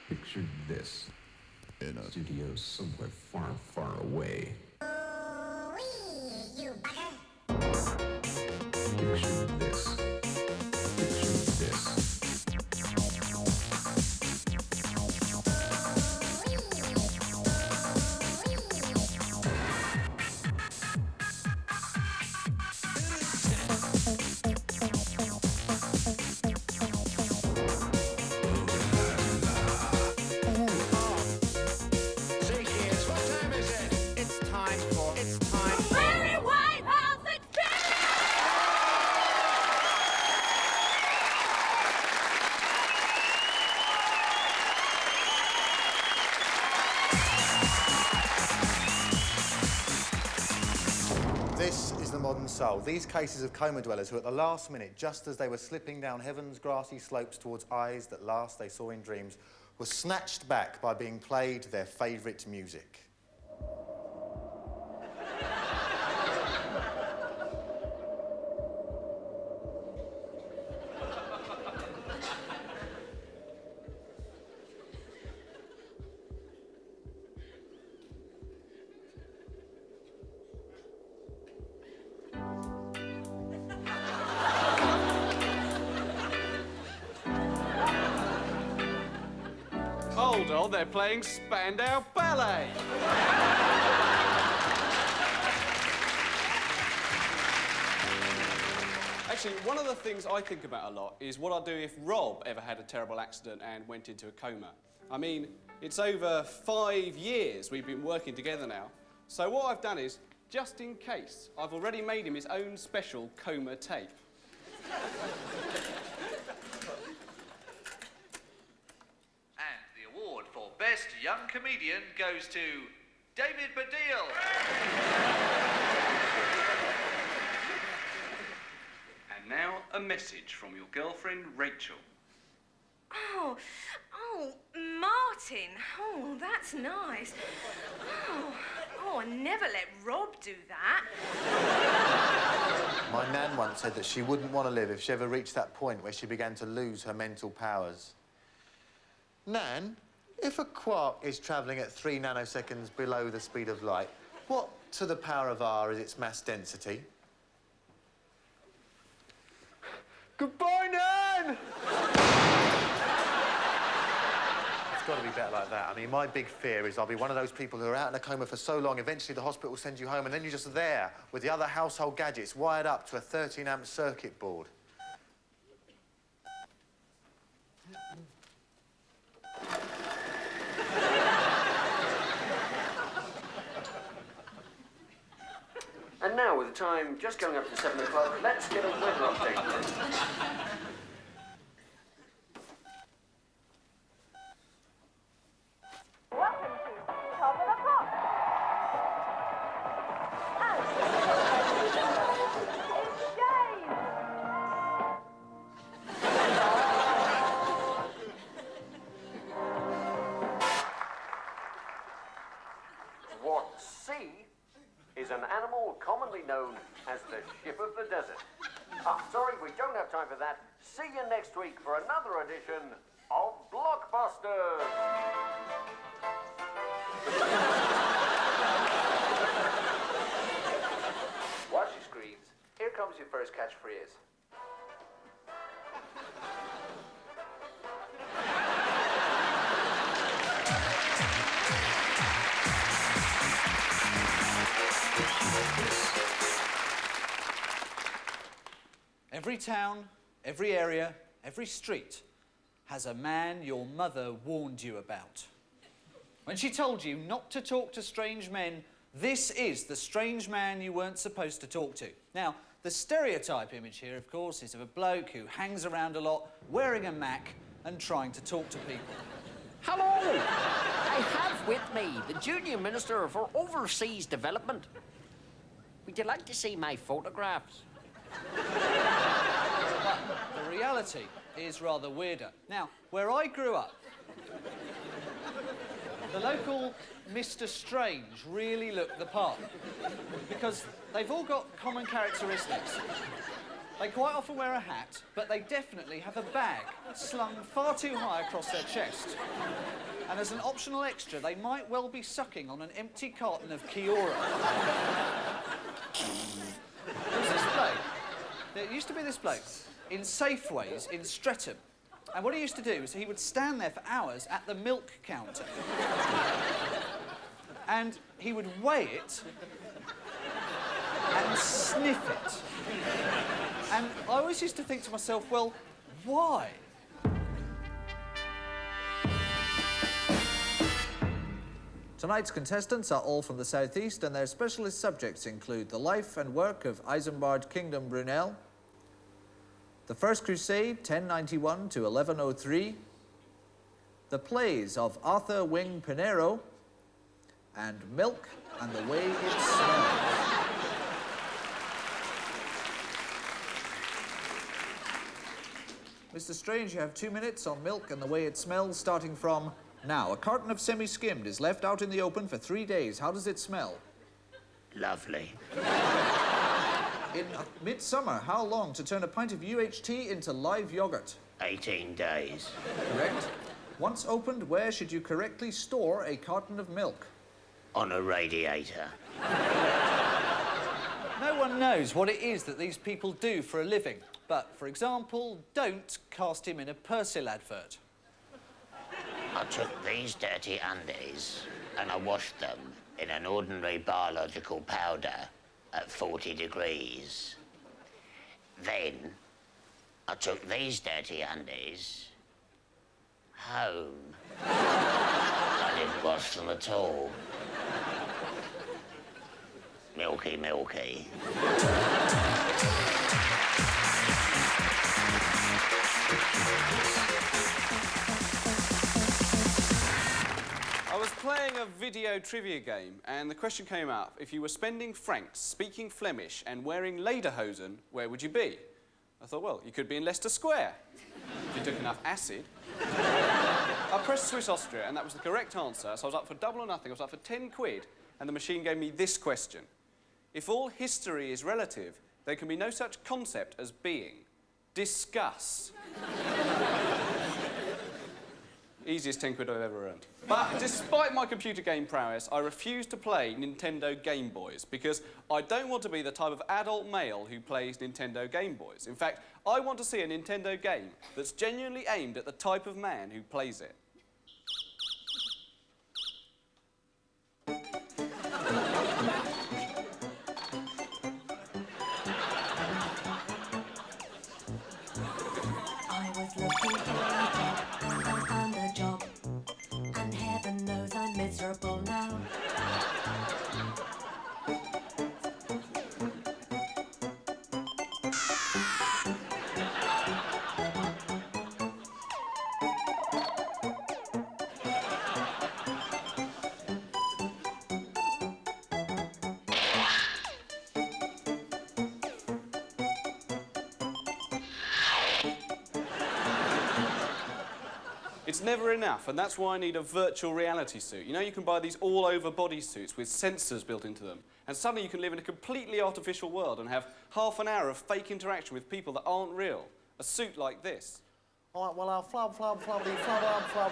Picture this in a studio somewhere far, far away. You bugger. Picture this. Picture this. Whitehouse experience! This is the modern soul. These cases of coma dwellers who at the last minute, just as they were slipping down heaven's grassy slopes towards eyes that last they saw in dreams, were snatched back by being played their favourite music. Hold on, they're playing Spandau Ballet. Actually, one of the things I think about a lot is what I'd do if Rob ever had a terrible accident and went into a coma. I mean, it's over 5 years we've been working together now. So what I've done is, just in case, I've already made him his own special coma tape. For Best Young Comedian goes to David Baddiel. And now a message from your girlfriend, Rachel. Oh, Martin. Oh, that's nice. Oh, I never let Rob do that. My nan once said that she wouldn't want to live if she ever reached that point where she began to lose her mental powers. Nan, if a quark is travelling at 3 nanoseconds below the speed of light, what to the power of r is its mass density? Goodbye, Nan! It's got to be better like that. I mean, my big fear is I'll be one of those people who are out in a coma for so long, eventually the hospital sends you home, and then you're just there with the other household gadgets wired up to a 13-amp circuit board. And now, with the time just going up to 7 o'clock, let's get a weather update. Welcome to Top of the Pop. It's James. What C is an animal commonly known as the ship of the desert. Sorry, we don't have time for that. See you next week for another edition of Blockbusters. Watch your screens. Here comes your first catchphrase. Every town, every area, every street has a man your mother warned you about. When she told you not to talk to strange men, this is the strange man you weren't supposed to talk to. Now, the stereotype image here, of course, is of a bloke who hangs around a lot, wearing a Mac and trying to talk to people. Hello! I have with me the Junior Minister for Overseas Development. Would you like to see my photographs? But the reality is rather weirder. Now, where I grew up, the local Mr. Strange really looked the part because they've all got common characteristics. They quite often wear a hat, but they definitely have a bag slung far too high across their chest. And as an optional extra, they might well be sucking on an empty carton of Kiora. There was this bloke. There used to be this bloke in Safeways in Streatham. And what he used to do is he would stand there for hours at the milk counter. And he would weigh it and sniff it. And I always used to think to myself, well, why? Tonight's contestants are all from the southeast, and their specialist subjects include the life and work of Isambard Kingdom Brunel, the First Crusade, 1091 to 1103, the plays of Arthur Wing Pinero, and Milk and the Way It Smells. Mr. Strange, you have 2 minutes on Milk and the Way It Smells, starting from now. A carton of semi-skimmed is left out in the open for 3 days. How does it smell? Lovely. In midsummer, how long to turn a pint of UHT into live yogurt? 18 days. Correct. Once opened, where should you correctly store a carton of milk? On a radiator. No one knows what it is that these people do for a living. But, for example, don't cast him in a Persil advert. I took these dirty undies and I washed them in an ordinary biological powder at 40 degrees. Then I took these dirty undies home. I didn't wash them at all. Milky, milky. I was playing a video trivia game, and the question came up: if you were spending francs, speaking Flemish, and wearing lederhosen, where would you be? I thought, well, you could be in Leicester Square, if you took enough acid. I pressed Swiss Austria, and that was the correct answer, so I was up for double or nothing. I was up for 10 quid, and the machine gave me this question. If all history is relative, there can be no such concept as being. Discuss. Easiest 10 quid I've ever earned. But despite my computer game prowess, I refuse to play Nintendo Game Boys because I don't want to be the type of adult male who plays Nintendo Game Boys. In fact, I want to see a Nintendo game that's genuinely aimed at the type of man who plays it. I was looking for a job, and I found a job, and heaven knows I'm miserable now. It's never enough, and that's why I need a virtual reality suit. You know, you can buy these all-over body suits with sensors built into them, and suddenly you can live in a completely artificial world and have half an hour of fake interaction with people that aren't real. A suit like this. All right, well, flub, flub, flubbity, flub,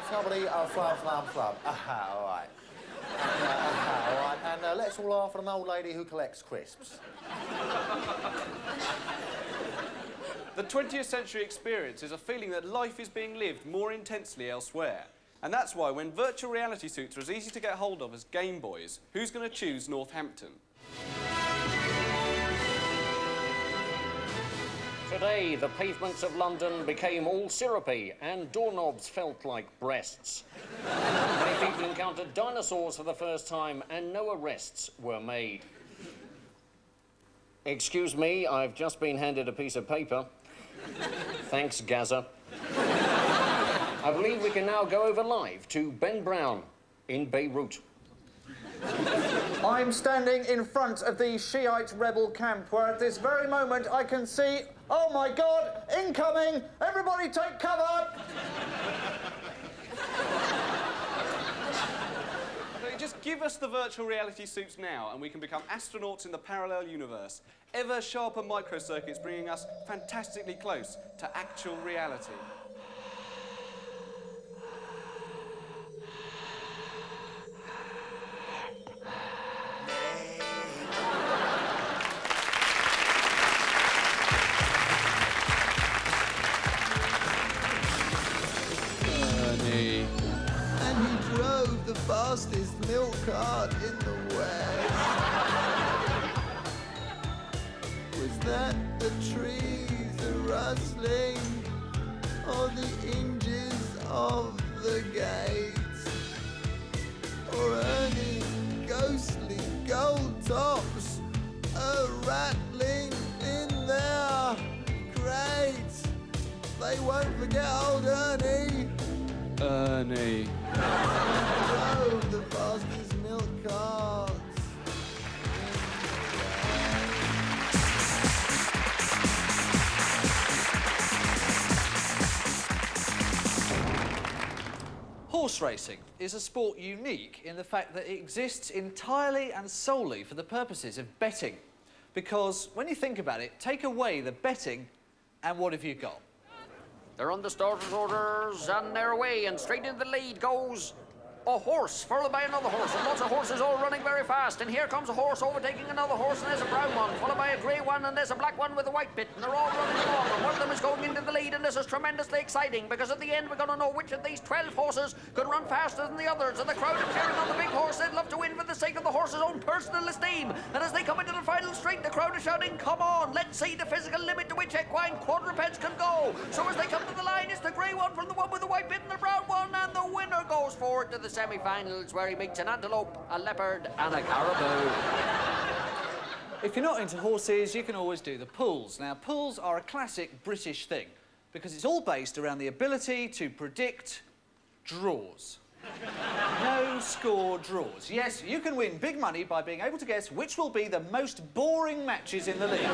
flubbity, flub, flub, flub. Aha, all right. All right, and let's all laugh at an old lady who collects crisps. The 20th century experience is a feeling that life is being lived more intensely elsewhere. And that's why when virtual reality suits are as easy to get hold of as Game Boys, who's going to choose Northampton? Today, the pavements of London became all syrupy and doorknobs felt like breasts. Many people encountered dinosaurs for the first time and no arrests were made. Excuse me, I've just been handed a piece of paper. Thanks, Gaza. I believe we can now go over live to Ben Brown in Beirut. I'm standing in front of the Shiite rebel camp where at this very moment I can see, oh my God, incoming! Everybody take cover! Just give us the virtual reality suits now and we can become astronauts in the parallel universe. Ever sharper microcircuits bringing us fantastically close to actual reality. Ernie. And he drove the fastest milk cart in the West. Was that the trees are rustling or the hinges of the gates? Or Ernie ghostly gold tops are rattling in their crates? They won't forget old Ernie. Ernie. Drove the fastest milk carts. Horse racing is a sport unique in the fact that it exists entirely and solely for the purposes of betting. Because when you think about it, take away the betting and what have you got? They're on the starter's orders, and they're away, and straight into the lead goes a horse, followed by another horse, and lots of horses all running very fast. And here comes a horse overtaking another horse, and there's a brown one, followed by a grey one, and there's a black one with a white bit, and they're all running along, and one of them is going into the lead, and this is tremendously exciting, because at the end we're going to know which of these 12 horses could run faster than the others, and the crowd are cheering on the big horse. They'd love to win for the sake of the horse's own personal esteem, and as they come into the final straight, the crowd is shouting, "Come on, let's see the physical limit to which equine quadrupeds can go." So as they come to the line, it's the grey one from the one with the white bit and the brown one, and the winner goes forward to the semi-finals, where he meets an antelope, a leopard, and a caribou. If you're not into horses, you can always do the pools. Now, pools are a classic British thing because it's all based around the ability to predict draws. No score draws. Yes, you can win big money by being able to guess which will be the most boring matches in the league.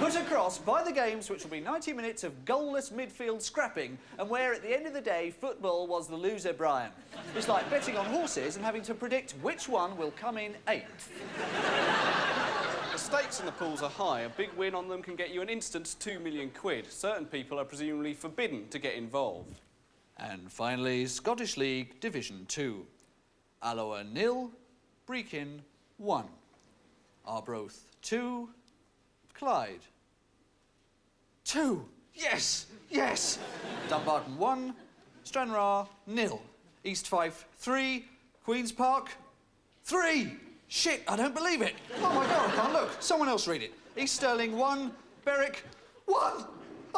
Put across by the games, which will be 90 minutes of goalless midfield scrapping, and where at the end of the day, football was the loser, Brian. It's like betting on horses and having to predict which one will come in 8th. The stakes in the pools are high. A big win on them can get you an instant £2 million. Certain people are presumably forbidden to get involved. And finally, Scottish League Division 2. Alloa 0, Brechin 1. Arbroath 2, Clyde 2. Yes, yes. Dumbarton 1, Stranraer 0. East Fife 3, Queen's Park 3. Shit, I don't believe it. Oh my God, I can't look. Someone else read it. East Stirling 1, Berwick 1.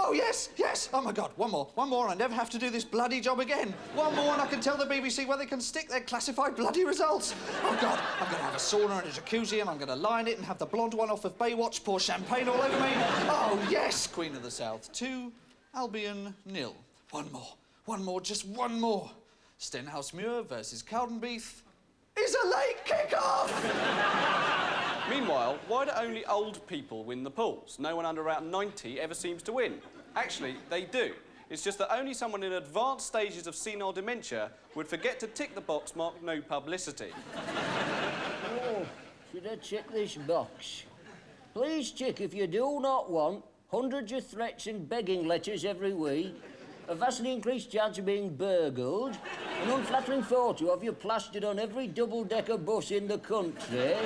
Oh, yes, yes. Oh, my God, one more, and I never have to do this bloody job again. One more, and I can tell the BBC where they can stick their classified bloody results. Oh, God, I'm going to have a sauna and a jacuzzi, and I'm going to line it and have the blonde one off of Baywatch pour champagne all over me. Oh, yes, Queen of the South 2, Albion 0. One more, just one more. Stenhousemuir versus Cowdenbeath is a late kick-off! Meanwhile, why do only old people win the pools? No one under about 90 ever seems to win. Actually, they do. It's just that only someone in advanced stages of senile dementia would forget to tick the box marked no publicity. Oh, should I check this box? Please check if you do not want hundreds of threats and begging letters every week, a vastly increased chance of being burgled, an unflattering photo of you plastered on every double-decker bus in the country,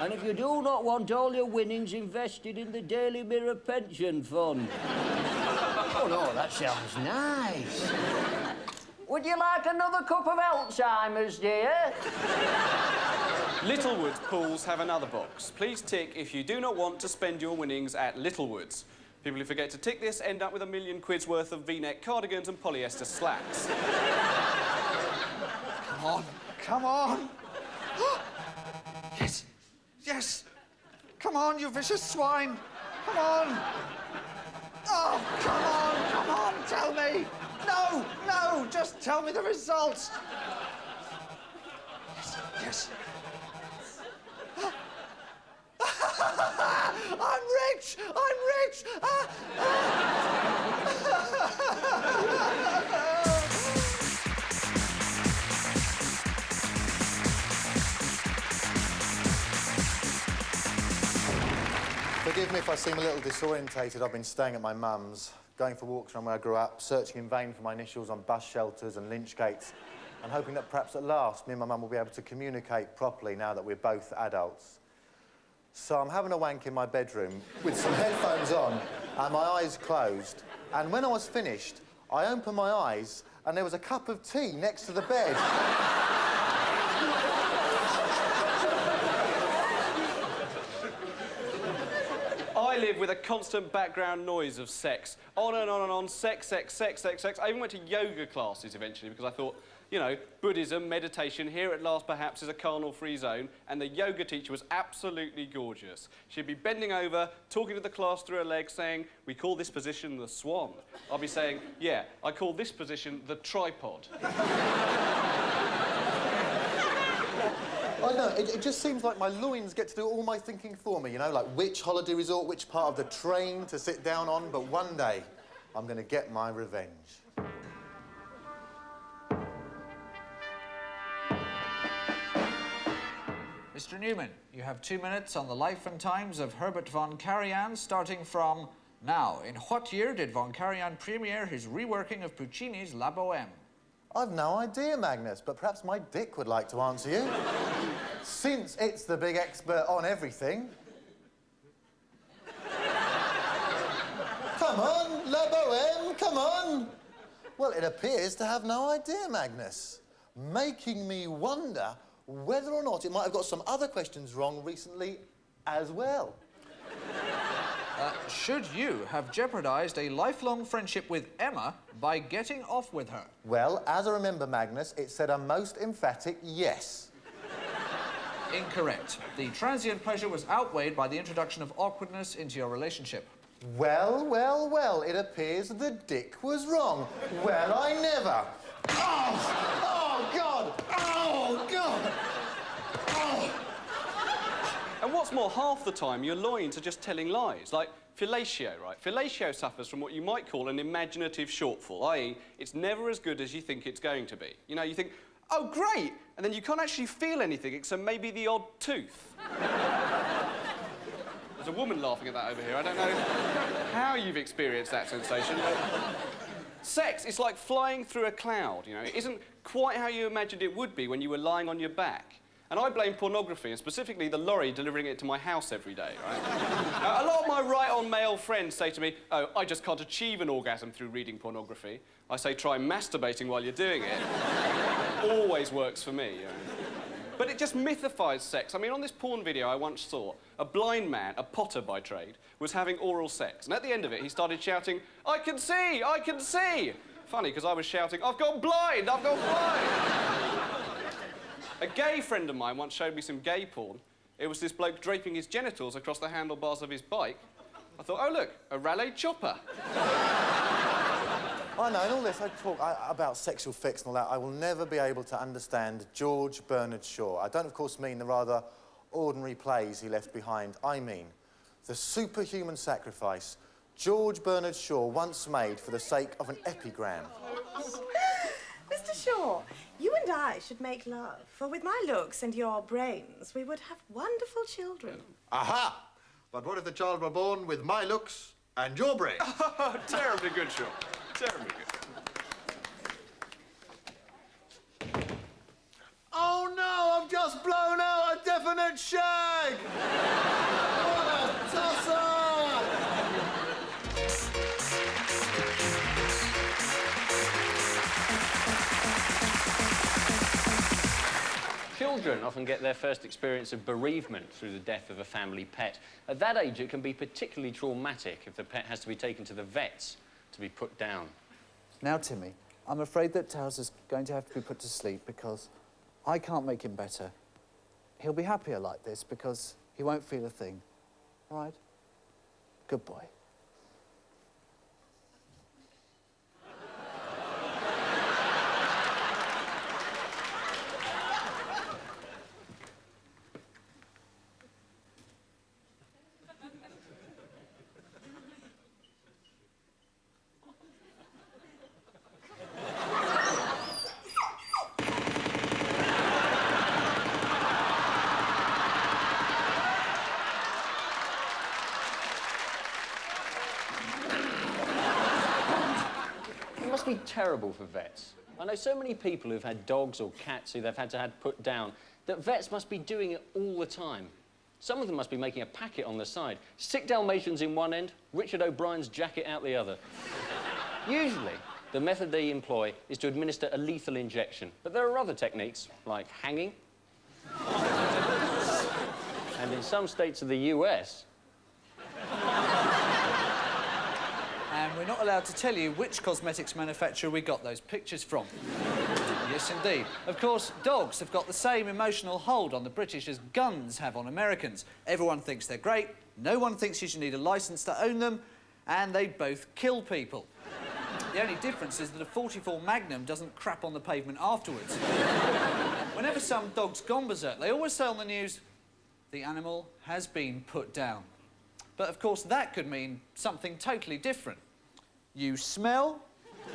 and if you do not want all your winnings invested in the Daily Mirror pension fund. Oh, no, that sounds nice. Would you like another cup of Alzheimer's, dear? Littlewoods pools have another box. Please tick if you do not want to spend your winnings at Littlewoods. People who forget to tick this end up with £1 million worth of V-neck cardigans and polyester slacks. Come on, come on. Yes, yes. Come on, you vicious swine. Come on. Oh, come on, tell me. No, just tell me the results. Yes. I'm rich! Forgive me if I seem a little disorientated. I've been staying at my mum's, going for walks around where I grew up, searching in vain for my initials on bus shelters and lynch gates, and hoping that perhaps at last me and my mum will be able to communicate properly now that we're both adults. So I'm having a wank in my bedroom with some headphones on and my eyes closed. And when I was finished, I opened my eyes and there was a cup of tea next to the bed. I live with a constant background noise of sex. On and on and on, sex, sex, sex, sex, sex. I even went to yoga classes eventually because I thought, you know, Buddhism, meditation, here at last perhaps is a carnal-free zone, and the yoga teacher was absolutely gorgeous. She'd be bending over, talking to the class through her legs, saying, we call this position the swan. I'll be saying, yeah, I call this position the tripod. I know, it just seems like my loins get to do all my thinking for me, you know, like which holiday resort, which part of the train to sit down on, but one day I'm going to get my revenge. Mr. Newman, you have 2 minutes on the life and times of Herbert von Karajan, starting from now. In what year did von Karajan premiere his reworking of Puccini's La Bohème? I've no idea, Magnus, but perhaps my dick would like to answer you. Since it's the big expert on everything. Come on, La Bohème, come on. Well, it appears to have no idea, Magnus, making me wonder whether or not it might have got some other questions wrong recently as well. Should you have jeopardized a lifelong friendship with Emma by getting off with her? Well, as I remember, Magnus, it said a most emphatic yes. Incorrect. The transient pleasure was outweighed by the introduction of awkwardness into your relationship. Well, well, well, it appears the dick was wrong. Well, I never. Oh! Oh, God! Oh, God! Oh! And what's more, half the time your loins are just telling lies, like fellatio, right? Fellatio suffers from what you might call an imaginative shortfall, i.e. it's never as good as you think it's going to be. You know, you think, oh, great, and then you can't actually feel anything except maybe the odd tooth. There's a woman laughing at that over here. I don't know how you've experienced that sensation, but sex is like flying through a cloud, you know. It isn't quite how you imagined it would be when you were lying on your back. And I blame pornography, and specifically the lorry delivering it to my house every day, right? A lot of my right-on male friends say to me, oh, I just can't achieve an orgasm through reading pornography. I say, try masturbating while you're doing it. Always works for me, you know. But it just mythifies sex. I mean, on this porn video I once saw, a blind man, a potter by trade, was having oral sex. And at the end of it, he started shouting, I can see! I can see! Funny, because I was shouting, I've gone blind! I've gone blind! A gay friend of mine once showed me some gay porn. It was this bloke draping his genitals across the handlebars of his bike. I thought, oh, look, a raleigh chopper. I know, in all this I talk about sexual fix and all that, I will never be able to understand George Bernard Shaw. I don't, of course, mean the rather ordinary plays he left behind. I mean the superhuman sacrifice George Bernard Shaw once made for the sake of an epigram. Mr. Shaw, you and I should make love, for with my looks and your brains, we would have wonderful children. Aha! But what if the child were born with my looks and your brains? Terribly good, Shaw. Terribly good. Oh, no! I've just blown out a definite shag! What a tosser! Children often get their first experience of bereavement through the death of a family pet. At that age, it can be particularly traumatic if the pet has to be taken to the vets to be put down. Now, Timmy, I'm afraid that Towers is going to have to be put to sleep because I can't make him better. He'll be happier like this because he won't feel a thing. All right? Good boy. be terrible for vets. I know so many people who've had dogs or cats who they've had to have put down that vets must be doing it all the time. Some of them must be making a packet on the side. Sick Dalmatians in one end, Richard O'Brien's jacket out the other. Usually, the method they employ is to administer a lethal injection, but there are other techniques, like hanging. And in some states of the US... And we're not allowed to tell you which cosmetics manufacturer we got those pictures from. Yes, indeed. Of course, dogs have got the same emotional hold on the British as guns have on Americans. Everyone thinks they're great, no one thinks you should need a licence to own them, and they both kill people. The only difference is that a 44 Magnum doesn't crap on the pavement afterwards. Whenever some dog's gone berserk, they always say on the news, the animal has been put down. But, of course, that could mean something totally different. You smell,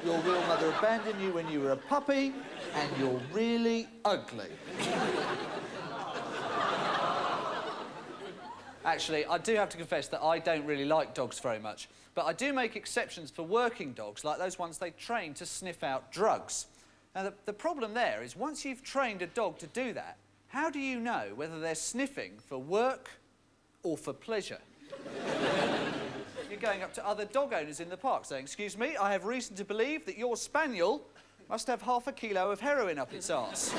your real mother abandoned you when you were a puppy, and you're really ugly. Actually, I do have to confess that I don't really like dogs very much, but I do make exceptions for working dogs, like those ones they train to sniff out drugs. Now, the problem there is once you've trained a dog to do that, how do you know whether they're sniffing for work or for pleasure? You're going up to other dog owners in the park saying, "Excuse me, I have reason to believe that your spaniel must have half a kilo of heroin up its arse."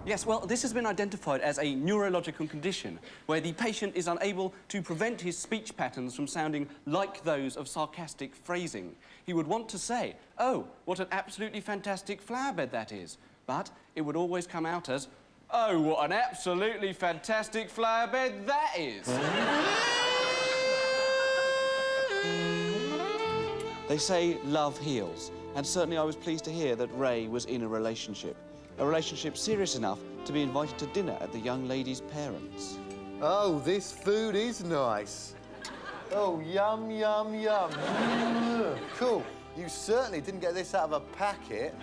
Yes, well, this has been identified as a neurological condition where the patient is unable to prevent his speech patterns from sounding like those of sarcastic phrasing. He would want to say, "Oh, what an absolutely fantastic flower bed that is," but it would always come out as, "Oh, what an absolutely fantastic flower bed that is." They say love heals, and certainly I was pleased to hear that Ray was in a relationship serious enough to be invited to dinner at the young lady's parents. Oh, this food is nice. Oh, yum, yum, yum. Cool. You certainly didn't get this out of a packet.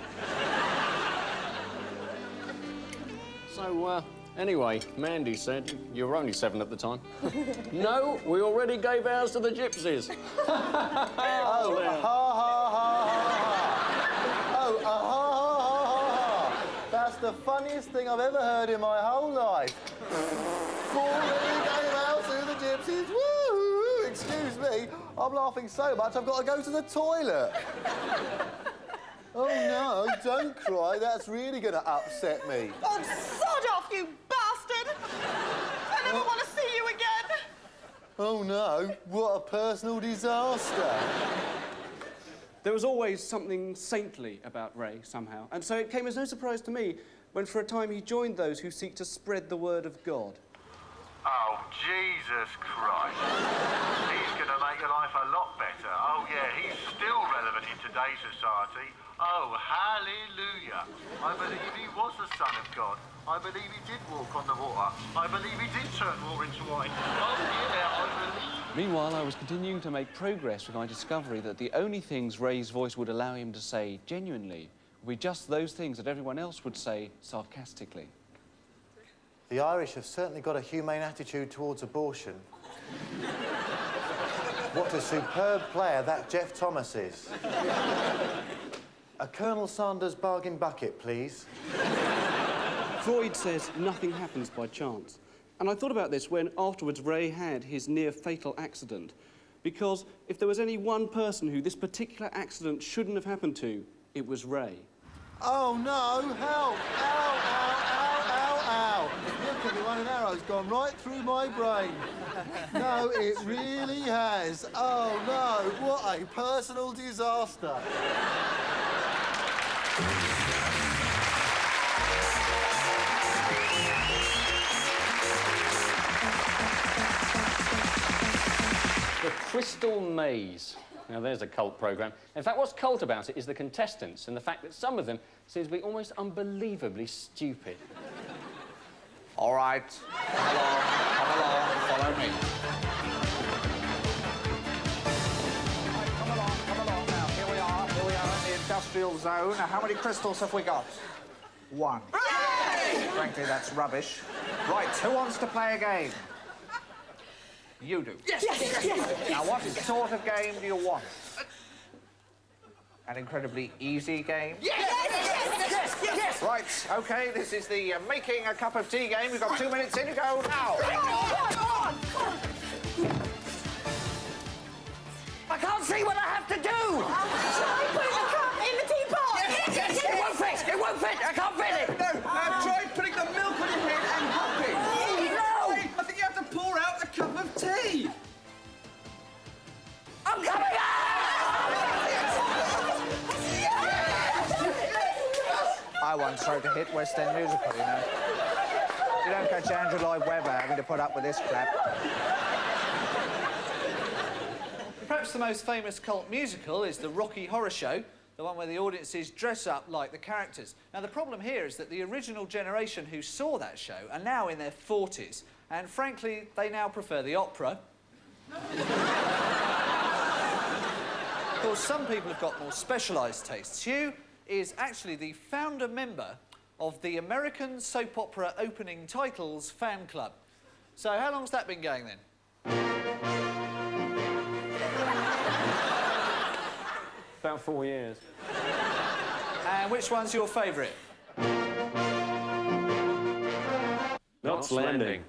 So, anyway, Mandy said you were only 7 at the time. No, we already gave ours to the gypsies. Oh, ha, ha, ha, ha. Oh, ha, ha, ha, ha. That's the funniest thing I've ever heard in my whole life. Already gave ours to the gypsies. Woo! Excuse me, I'm laughing so much I've got to go to the toilet. Oh, no, don't cry. That's really going to upset me. Oh, sod off, you bastard! I never want to see you again. Oh, no. What a personal disaster. There was always something saintly about Ray, somehow, and so it came as no surprise to me when for a time he joined those who seek to spread the word of God. Oh, Jesus Christ. He's going to make your life a lot better. Oh, yeah, he's still relevant in today's society. Oh, hallelujah. I believe he was the Son of God. I believe he did walk on the water. I believe he did turn water into wine. Oh, yeah, I believe... Meanwhile, I was continuing to make progress with my discovery that the only things Ray's voice would allow him to say genuinely would be just those things that everyone else would say sarcastically. The Irish have certainly got a humane attitude towards abortion. What a superb player that Jeff Thomas is. A Colonel Sanders bargain bucket, please. Freud says nothing happens by chance. And I thought about this when afterwards Ray had his near-fatal accident. Because if there was any one person who this particular accident shouldn't have happened to, it was Ray. Oh, no, help! Ow, ow, ow, ow, ow! Look at me, one arrow's gone right through my brain. No, it really has. Oh, no, what a personal disaster. The Crystal Maze. Now, there's a cult programme. In fact, what's cult about it is the contestants and the fact that some of them seem to be almost unbelievably stupid. All right, come along, follow me. Come along now. Here we are in the industrial zone. Now, how many crystals have we got? 1. Frankly, that's rubbish. Right, who wants to play a game? You do. Yes, yes, yes. Now, what sort of game do you want? An incredibly easy game? Yes. Right, OK, this is the making a cup of tea game. You've got 2 minutes in, you go now. I can't see what I have to do! Try putting the cup in the teapot! Yes. It won't fit! It won't fit! I can't fit it! No, try putting the milk on your head and hopping. No! I think you have to pour out a cup of tea. I'm coming I once wrote a hit West End musical, you know. You don't catch Andrew Lloyd Webber having to put up with this crap. Perhaps the most famous cult musical is the Rocky Horror Show, the one where the audiences dress up like the characters. Now, the problem here is that the original generation who saw that show are now in their 40s, and frankly, they now prefer the opera. Of course, some people have got more specialised tastes. Hugh is actually the founder member of the American Soap Opera Opening Titles fan club. So how long's that been going, then? About 4 years. And which one's your favourite? Knots Landing.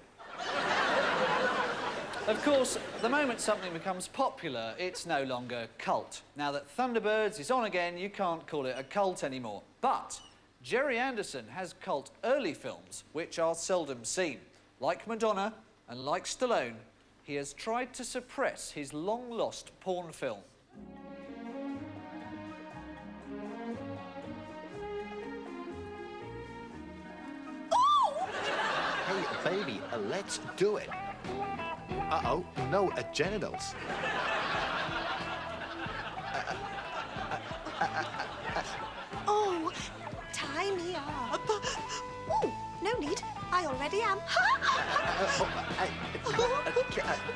Of course, the moment something becomes popular, it's no longer cult. Now that Thunderbirds is on again, you can't call it a cult anymore. But Jerry Anderson has cult early films which are seldom seen. Like Madonna and like Stallone, he has tried to suppress his long-lost porn film. Hey, baby, let's do it. Uh-oh, no, genitals. Oh, tie me up. Oh, no need. I already am.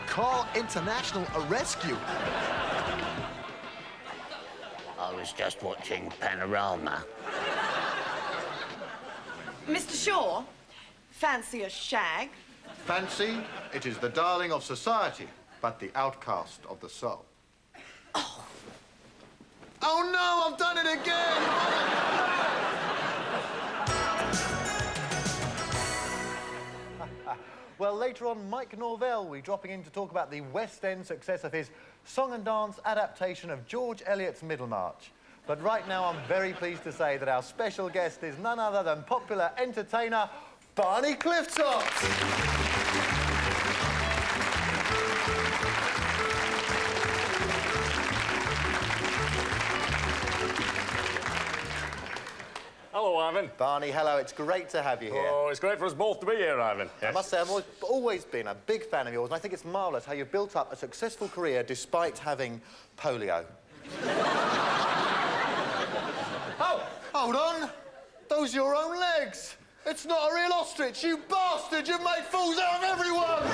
Call International Rescue. I was just watching Panorama. Mr. Shaw, fancy a shag? Fancy, it is the darling of society, but the outcast of the soul. Oh no, I've done it again! Well, later on, Mike Norvell will be dropping in to talk about the West End success of his song and dance adaptation of George Eliot's Middlemarch. But right now, I'm very pleased to say that our special guest is none other than popular entertainer Barney Clifftop. Hello, Ivan. Barney, hello. It's great to have you here. Oh, it's great for us both to be here, Ivan. I must say, I've always been a big fan of yours, and I think it's marvellous how you've built up a successful career despite having polio. Oh, hold on. Those are your own legs. It's not a real ostrich, you bastard! You've made fools out of everyone!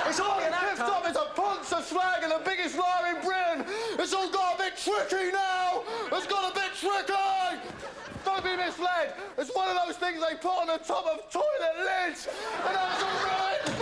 It's all an actor. It's a ponce, a slag, and the biggest liar in Britain! It's all got a bit tricky now! It's got a bit tricky! Don't be misled! It's one of those things they put on the top of toilet lids! And that's all right!